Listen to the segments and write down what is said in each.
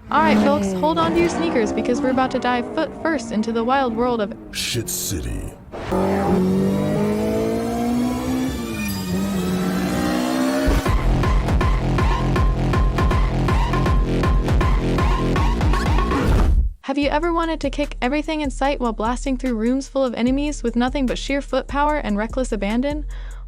Alright folks, hold on to your sneakers because we're about to dive foot first into the wild world of Shit City. Have you ever wanted to kick everything in sight while blasting through rooms full of enemies with nothing but sheer foot power and reckless abandon?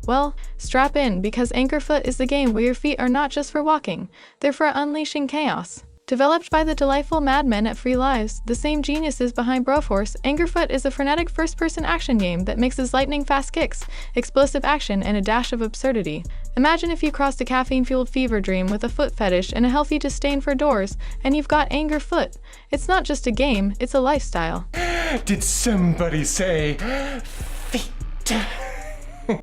Well, strap in, because Anchorfoot is the game where your feet are not just for walking, they're for unleashing chaos. Developed by the delightful madmen at Free Lives, the same geniuses behind Broforce, Anchorfoot is a frenetic first-person action game that mixes lightning-fast kicks, explosive action, and a dash of absurdity. Imagine if you crossed a caffeine-fueled fever dream with a foot fetish and a healthy disdain for doors, and you've got Anchorfoot. It's not just a game, it's a lifestyle. Did somebody say feet?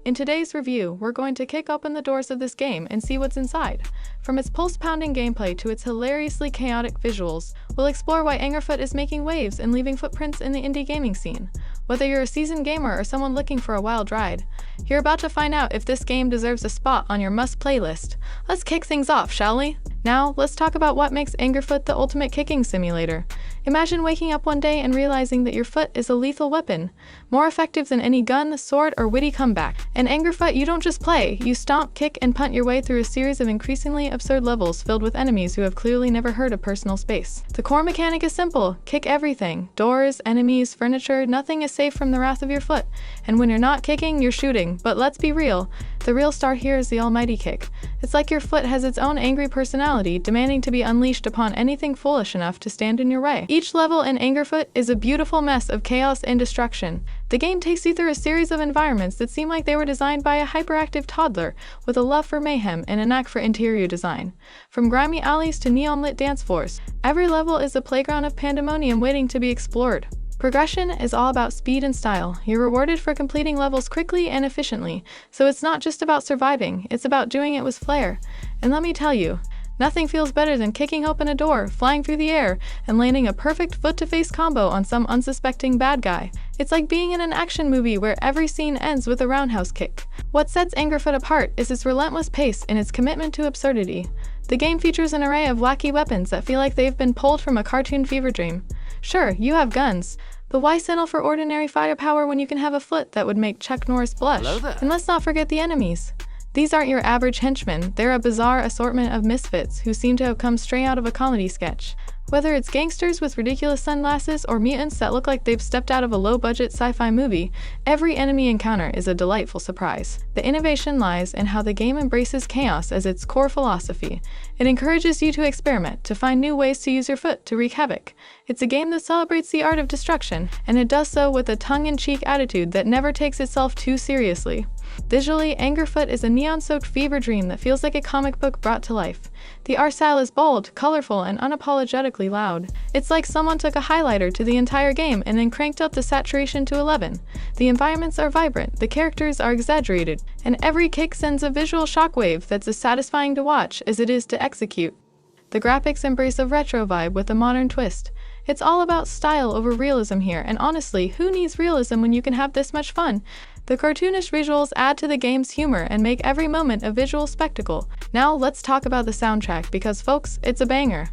In today's review, we're going to kick open the doors of this game and see what's inside. From its pulse-pounding gameplay to its hilariously chaotic visuals, we'll explore why Anchorfoot is making waves and leaving footprints in the indie gaming scene. Whether you're a seasoned gamer or someone looking for a wild ride, you're about to find out if this game deserves a spot on your must-play list. Let's kick things off, shall we? Now, let's talk about what makes Anchorfoot the ultimate kicking simulator. Imagine waking up one day and realizing that your foot is a lethal weapon, more effective than any gun, sword, or witty comeback. In Anchorfoot, you don't just play, you stomp, kick, and punt your way through a series of increasingly absurd levels filled with enemies who have clearly never heard of personal space. The core mechanic is simple: kick everything. Doors, enemies, furniture, nothing is safe from the wrath of your foot. And when you're not kicking, you're shooting. But let's be real, the real star here is the almighty kick. It's like your foot has its own angry personality, demanding to be unleashed upon anything foolish enough to stand in your way. Each level in Anchorfoot is a beautiful mess of chaos and destruction. The game takes you through a series of environments that seem like they were designed by a hyperactive toddler with a love for mayhem and a knack for interior design. From grimy alleys to neon-lit dance floors, every level is a playground of pandemonium waiting to be explored. Progression is all about speed and style. You're rewarded for completing levels quickly and efficiently, so it's not just about surviving, it's about doing it with flair. And let me tell you, nothing feels better than kicking open a door, flying through the air, and landing a perfect foot-to-face combo on some unsuspecting bad guy. It's like being in an action movie where every scene ends with a roundhouse kick. What sets Anchorfoot apart is its relentless pace and its commitment to absurdity. The game features an array of wacky weapons that feel like they've been pulled from a cartoon fever dream. Sure, you have guns, but why settle for ordinary firepower when you can have a foot that would make Chuck Norris blush? And let's not forget the enemies. These aren't your average henchmen, they're a bizarre assortment of misfits who seem to have come straight out of a comedy sketch. Whether it's gangsters with ridiculous sunglasses or mutants that look like they've stepped out of a low-budget sci-fi movie, every enemy encounter is a delightful surprise. The innovation lies in how the game embraces chaos as its core philosophy. It encourages you to experiment, to find new ways to use your foot to wreak havoc. It's a game that celebrates the art of destruction, and it does so with a tongue-in-cheek attitude that never takes itself too seriously. Visually, Anchorfoot is a neon-soaked fever dream that feels like a comic book brought to life. The art style is bold, colorful, and unapologetically loud. It's like someone took a highlighter to the entire game and then cranked up the saturation to 11. The environments are vibrant, the characters are exaggerated, and every kick sends a visual shockwave that's as satisfying to watch as it is to execute. The graphics embrace a retro vibe with a modern twist. It's all about style over realism here, and honestly, who needs realism when you can have this much fun? The cartoonish visuals add to the game's humor and make every moment a visual spectacle. Now let's talk about the soundtrack, because folks, it's a banger.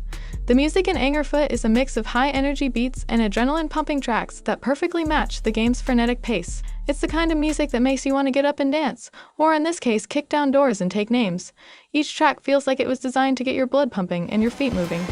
The music in Anchorfoot is a mix of high-energy beats and adrenaline-pumping tracks that perfectly match the game's frenetic pace. It's the kind of music that makes you want to get up and dance, or in this case, kick down doors and take names. Each track feels like it was designed to get your blood pumping and your feet moving.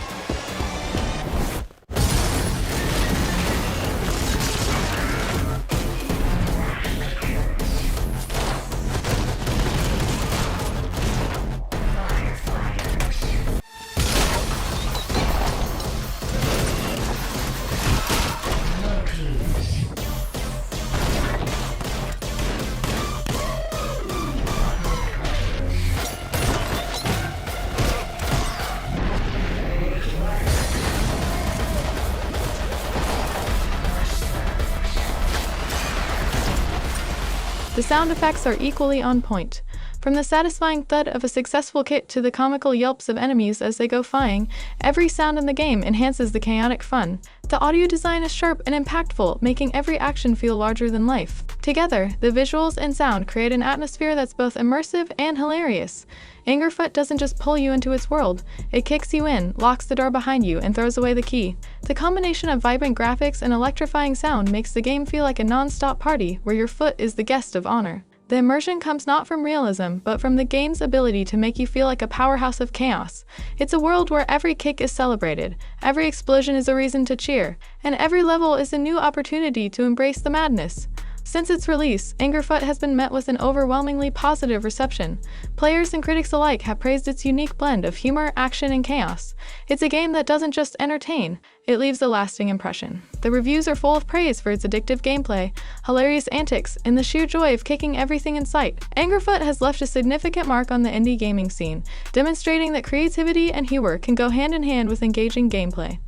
The sound effects are equally on point. From the satisfying thud of a successful kick to the comical yelps of enemies as they go flying, every sound in the game enhances the chaotic fun. The audio design is sharp and impactful, making every action feel larger than life. Together, the visuals and sound create an atmosphere that's both immersive and hilarious. Angerfoot doesn't just pull you into its world, it kicks you in, locks the door behind you, and throws away the key. The combination of vibrant graphics and electrifying sound makes the game feel like a non-stop party where your foot is the guest of honor. The immersion comes not from realism, but from the game's ability to make you feel like a powerhouse of chaos. It's a world where every kick is celebrated, every explosion is a reason to cheer, and every level is a new opportunity to embrace the madness. Since its release, Angerfoot has been met with an overwhelmingly positive reception. Players and critics alike have praised its unique blend of humor, action, and chaos. It's a game that doesn't just entertain, it leaves a lasting impression. The reviews are full of praise for its addictive gameplay, hilarious antics, and the sheer joy of kicking everything in sight. Angerfoot has left a significant mark on the indie gaming scene, demonstrating that creativity and humor can go hand in hand with engaging gameplay.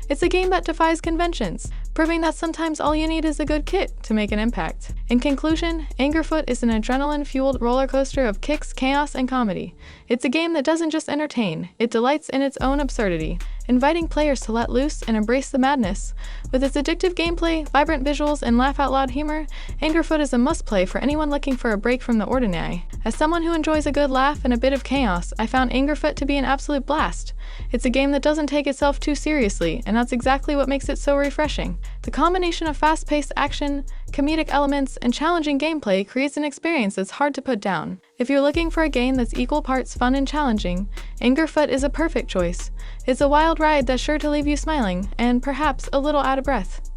It's a game that defies conventions, proving that sometimes all you need is a good kit to make an impact. In conclusion, Angerfoot is an adrenaline-fueled roller coaster of kicks, chaos, and comedy. It's a game that doesn't just entertain, it delights in its own absurdity, inviting players to let loose and embrace the madness. With its addictive gameplay, vibrant visuals, and laugh-out-loud humor, Angerfoot is a must-play for anyone looking for a break from the ordinary. As someone who enjoys a good laugh and a bit of chaos, I found Angerfoot to be an absolute blast. It's a game that doesn't take itself too seriously, and that's exactly what makes it so refreshing. The combination of fast-paced action, comedic elements, and challenging gameplay creates an experience that's hard to put down. If you're looking for a game that's equal parts fun and challenging, Angerfoot is a perfect choice. It's a wild ride that's sure to leave you smiling, and perhaps a little out of breath.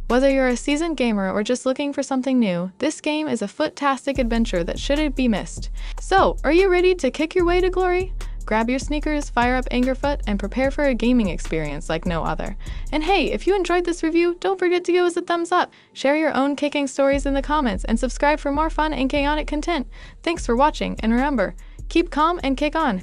Whether you're a seasoned gamer or just looking for something new, this game is a foot-tastic adventure that shouldn't be missed. So, are you ready to kick your way to glory? Grab your sneakers, fire up Angerfoot, and prepare for a gaming experience like no other. And hey, if you enjoyed this review, don't forget to give us a thumbs up, share your own kicking stories in the comments, and subscribe for more fun and chaotic content. Thanks for watching, and remember, keep calm and kick on!